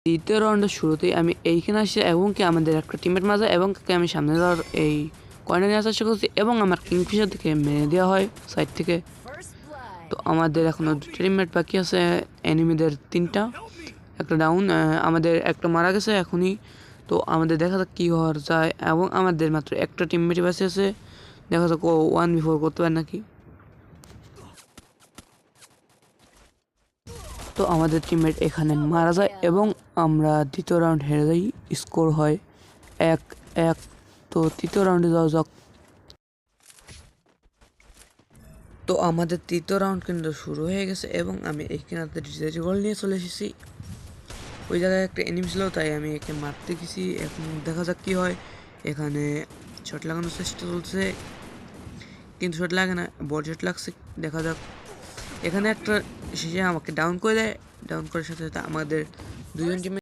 দ্বিতীয় রাউন্ডের শুরুতেই আমি এইখানে আসি এবং কি আমাদের একটা টিমের মাঝে এবং আমি সামনে যাওয়ার এই কয়না নেওয়ার চেষ্টা করছি এবং আমার কিংফিশার থেকে মেরে দেওয়া হয় সাইড থেকে। তো আমাদের এখনও দুটো টিমমেট বাকি আছে, এনিমিদের 3টা, একটা ডাউন, আমাদের একটা মারা গেছে এখনই। তো আমাদের দেখা যাক কী হওয়ার যায় এবং আমাদের মাত্র একটা টিমমেটই বাঁচে আছে, দেখা যাক ও 1v4 করতে পারে নাকি। তো আমাদের টিমমেট এখানে মারা যায় এবং আমরা দ্বিতীয় রাউন্ড হেরে যাই, স্কোর হয় 1-1। তো তৃতীয় রাউন্ডে যাওয়া যাক। তো আমাদের তৃতীয় রাউন্ড কিন্তু শুরু হয়ে গেছে এবং আমি এইখানে গোল নিয়ে চলে এসেছি। ওই জায়গায় একটা এনিমি ছিল, তাই আমি একে মারতে গেছি। এখন দেখা যাক কী হয়। এখানে শট লাগানোর চেষ্টা চলছে কিন্তু শট লাগে না, বল শট লাগছে। দেখা যাক, এখানে একটা শেষে আমাকে ডাউন করে দেয়। ডাউন করার সাথে সাথে আমাদের দুজন টিমে